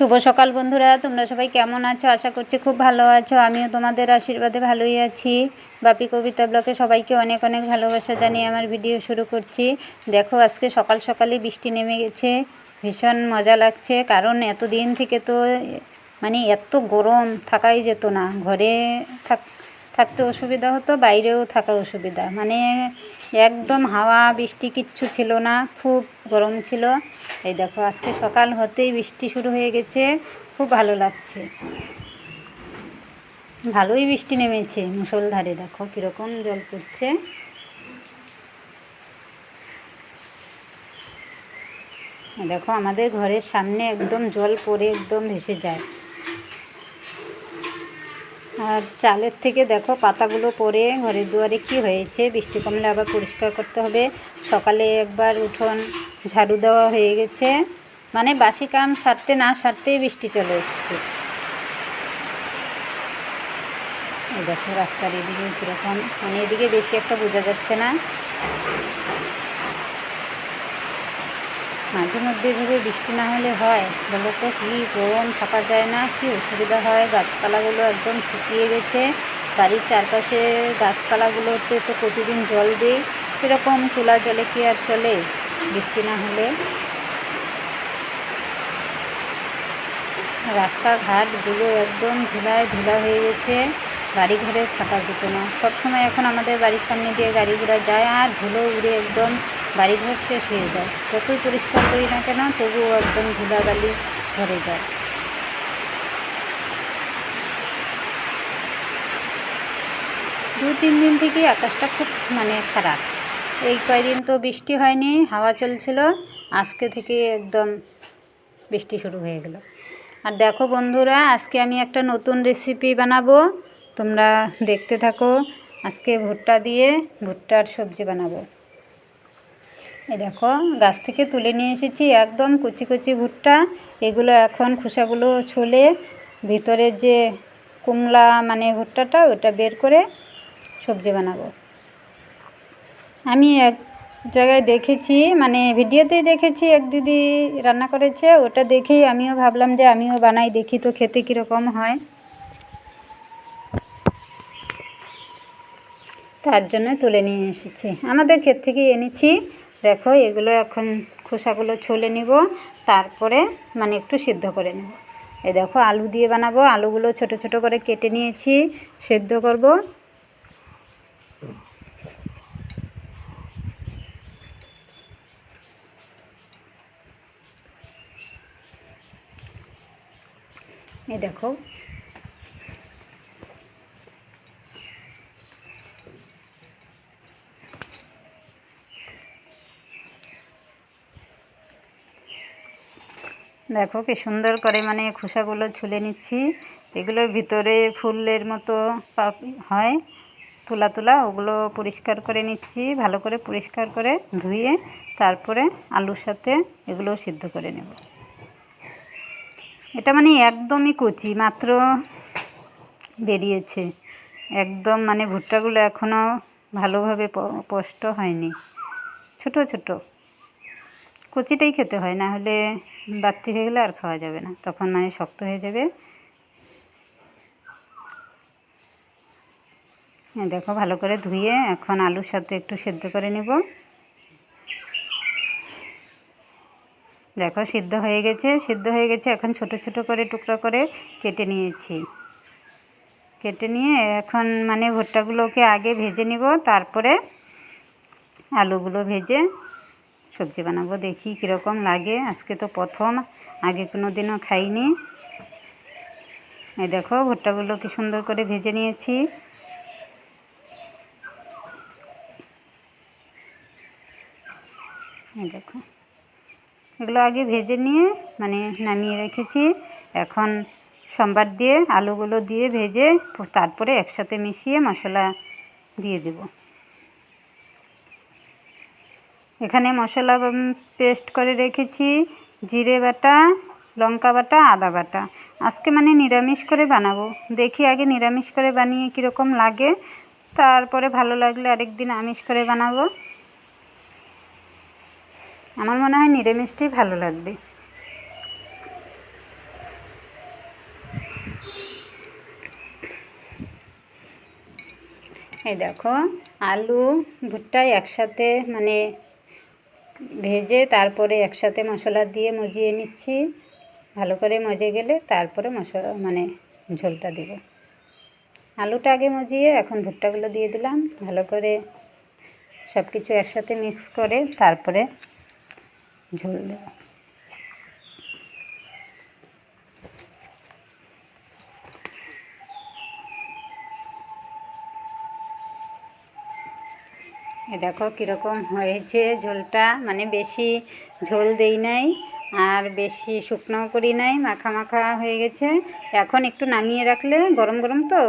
শুভ সকাল বন্ধুরা, তোমরা সবাই কেমন আছো? আশা করছি খুব ভালো আছো। আমিও তোমাদের আশীর্বাদে ভালোই আছি। বাপি কবিতা ব্লগে সবাইকে অনেক অনেক ভালোবাসা জানিয়ে আমার ভিডিও শুরু করছি। দেখো, আজকে সকাল সকালই বৃষ্টি নেমে গেছে। ভীষণ মজা লাগছে, কারণ এতদিন থেকে তো মানে এত গরম থাকাই যেত না। ঘরে থাকতে অসুবিধা হতো, বাইরেও থাকা অসুবিধা, মানে একদম হাওয়া বৃষ্টি কিচ্ছু ছিল না, খুব গরম ছিল। এই দেখো, আজকে সকাল হতেই বৃষ্টি শুরু হয়ে গেছে, খুব ভালো লাগছে। ভালোই বৃষ্টি নেমেছে, মুষলধারে। দেখো কীরকম জল পড়ছে। দেখো, আমাদের ঘরের সামনে একদম জল পড়ে একদম ভেসে যায়। আর চালের থেকে দেখো পাতাগুলো পড়ে ঘরের দুয়ারে কী হয়েছে। বৃষ্টি কমলে আবার পরিষ্কার করতে হবে। সকালে একবার উঠোন ঝাড়ু দেওয়া হয়ে গেছে, মানে বাসি কাম সারতে না সারতেই বৃষ্টি চলে এসছে। এই দেখো, রাস্তার এদিকে কীরকম, মানে এদিকে বেশি একটা বোঝা যাচ্ছে না। মাঝে মধ্যে এভাবে বৃষ্টি না হলে হয় বলো তো, কী গরম, থাকা যায় না, কী অসুবিধা হয়। গাছপালাগুলো একদম শুকিয়ে গেছে। বাড়ির চারপাশে গাছপালাগুলোতে তো প্রতিদিন জল দিই, এরকম তোলা জলে কি আর চলে বৃষ্টি না হলে। রাস্তাঘাটগুলো একদম ধুলায় ধুলা হয়ে গেছে, বাড়ি ঘরে থাকা যেত না। সবসময় এখন আমাদের বাড়ির সামনে দিয়ে গাড়ি ঘোড়া যায়, আর ধুলো উড়ে একদম বাড়িঘর শেষ হয়ে যায়। যতই পরিষ্কার করি না কেন, তবুও একদম ধুলাবালি ভরে যায়। দু তিন দিন থেকেই আকাশটা খুব মানে খারাপ। এই কয়দিন তো বৃষ্টি হয়নি, হাওয়া চলছিল। আজকে থেকে একদম বৃষ্টি শুরু হয়ে গেল। আর দেখো বন্ধুরা, আজকে আমি একটা নতুন রেসিপি বানাবো, তোমরা দেখতে থাকো। আজকে ভুট্টা দিয়ে ভুট্টার সবজি বানাবো। এই দেখো, গাছ থেকে তুলে নিয়ে এসেছি একদম কুচি কুচি ভুট্টা। এগুলো এখন খোসাগুলো ছুলে ভিতরের যে কুমলা মানে ভুট্টাটা, ওটা বের করে সবজি বানাবো। আমি এক জায়গায় দেখেছি, মানে ভিডিওতেই দেখেছি, এক দিদি রান্না করেছে, ওটা দেখেই আমিও ভাবলাম যে আমিও বানাই, দেখি তো খেতে কীরকম হয়। তার জন্য তুলে নিয়ে এসেছি, আমাদের ক্ষেত থেকেই এনেছি। দেখো, এগুলো এখন খোসাগুলো ছুলে নিব, তারপরে মানে একটু সিদ্ধ করে নেব। এই দেখো, আলু দিয়ে বানাবো। আলুগুলো ছোট ছোট করে কেটে নিয়েছি, সিদ্ধ করব। এই দেখো, দেখো কি সুন্দর করে মানে খোসাগুলো ছুলে নিচ্ছি। এগুলোর ভিতরে ফুলের মতো হয়, তুলা তুলা, ওগুলো পরিষ্কার করে নিচ্ছি। ভালো করে পরিষ্কার করে ধুয়ে তারপরে আলুর সাথে এগুলো সিদ্ধ করে নেব। এটা মানে একদমই কচি, মাত্র বেরিয়েছে একদম, মানে ভুট্টাগুলো এখনও ভালোভাবে স্পষ্ট হয়নি, ছোট ছোট। কচিটাই খেতে হয়, না হলে বাড়তি হয়ে গেলে আর খাওয়া যাবে না, তখন মানে শক্ত হয়ে যাবে। দেখো, ভালো করে ধুয়ে এখন আলুর সাথে একটু সেদ্ধ করে নেব। দেখো, সিদ্ধ হয়ে গেছে। এখন ছোট ছোট করে টুকরা করে কেটে নিয়েছি। কেটে নিয়ে এখন মানে ভুট্টাগুলোকে আগে ভেজে নিব, তারপরে আলুগুলো ভেজে সবজি বানাবো। দেখি কীরকম লাগে, আজকে তো প্রথম, আগে কোনো দিনও খাইনি। এই দেখো, ভুট্টাগুলো কি সুন্দর করে ভেজে নিয়েছি। এই দেখো, এগুলো আগে ভেজে নিয়ে মানে নামিয়ে রেখেছি। এখন সম্বার দিয়ে আলুগুলো দিয়ে ভেজে তারপরে একসাথে মিশিয়ে মশলা দিয়ে দেব। এখানে মশলা পেস্ট করে রেখেছি, জিরে বাটা, লঙ্কা বাটা, আদা বাটা। আজকে মানে নিরামিষ করে বানাবো, দেখি আগে নিরামিষ করে বানিয়ে কীরকম লাগে, তারপরে ভালো লাগলে আরেক দিন আমিষ করে বানাবো। আমার মনে হয় নিরামিষটাই ভালো লাগবে। এই দেখো আলু ভুট্টা একসাথে মানে ভেজে তারপরে একসাথে মশলা দিয়ে মজিয়ে নিচ্ছি। ভালো করে মজে গেলে তারপরে মশলা মানে ঝোলটা দেব। আলুটা আগে মজিয়ে এখন ভুট্টাগুলো দিয়ে দিলাম। ভালো করে সব কিছু একসাথে মিক্স করে তারপরে ঝোল দেব। দেখো কীরকম হয়েছে ঝোলটা, মানে বেশি ঝোল দেই নাই আর বেশি শুকনো করি নাই, মাখা মাখা হয়ে গেছে। এখন একটু নামিয়ে রাখলে, গরম গরম তো,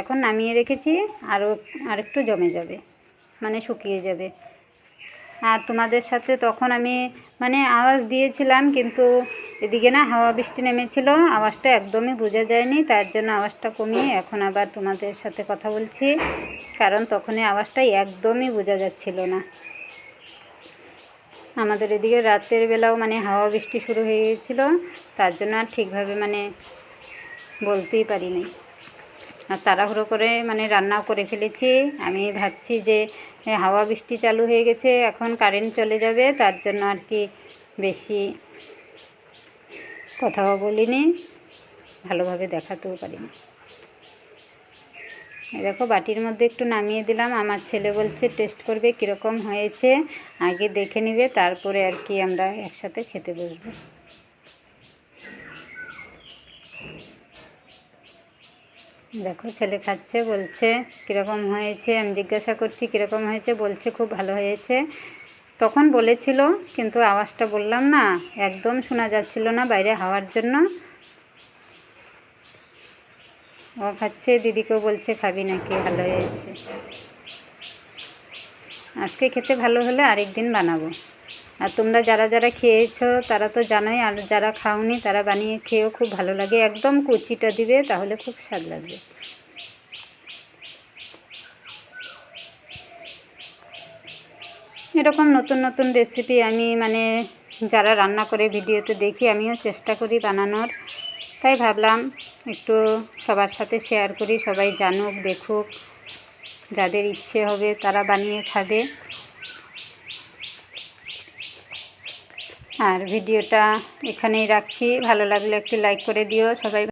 এখন নামিয়ে রেখেছি আরেকটু জমে যাবে, মানে শুকিয়ে যাবে। আর তোমাদের সাথে তখন আমি মানে আওয়াজ দিয়েছিলাম, কিন্তু এদিকে না হাওয়া বৃষ্টি নেমেছিল, আওয়াজটা একদমই বোঝা যায়নি। তার জন্য আওয়াজটা কমিয়ে এখন আবার তোমাদের সাথে কথা বলছি, কারণ তখনই আওয়াজটা একদমই বোঝা যাচ্ছিল না। আমাদের এদিকে রাতের বেলাও মানে হাওয়া বৃষ্টি শুরু হয়ে গিয়েছিলো, তার জন্য আর ঠিকভাবে মানে বলতেই পারিনি। আর তাড়াহুড়ো করে মানে রান্নাও করে ফেলেছি। আমি ভাবছি যে হাওয়া বৃষ্টি চালু হয়ে গেছে, এখন কারেন্ট চলে যাবে, তার জন্য আর কি বেশি কথাও বলিনি, ভালোভাবে দেখাতেও পারিনি। দেখো বাটির মধ্যে একটু নামিয়ে দিলাম। আমার ছেলে বলছে টেস্ট করবে কীরকম হয়েছে, আগে দেখে নিবে, তারপরে আর কি আমরা একসাথে খেতে বসবো। দেখো ছেলে খাচ্ছে, বলছে কীরকম হয়েছে। আমি জিজ্ঞাসা করছি কীরকম হয়েছে, বলছে খুব ভালো হয়েছে। তখন বলেছিল, কিন্তু আওয়াজটা বললাম না, একদম শোনা যাচ্ছিল না বাইরে হাওয়ার জন্য। ও খাচ্ছে, দিদিকেও বলছে খাবি নাকি, ভালো হয়েছে। আজকে খেতে ভালো হলে আরেকদিন বানাবো। আর তোমরা যারা যারা খেয়েছো তারা তো জানোই, আর যারা খাওনি তারা বানিয়ে খেয়েও খুব ভালো লাগে। একদম কুচিটা দিবে, তাহলে খুব স্বাদ লাগবে। এরকম নতুন নতুন রেসিপি আমি মানে যারা রান্না করে ভিডিওতে দেখি, আমিও চেষ্টা করি বানানোর। তাই ভাবলাম একটু সবার সাথে শেয়ার করি, সবাই জানুক, দেখুক, যাদের ইচ্ছে হবে তারা বানিয়ে খাবে। আর ভিডিওটা এখানেই রাখছি, ভালো লাগলে একটু লাইক করে দিও সবাই।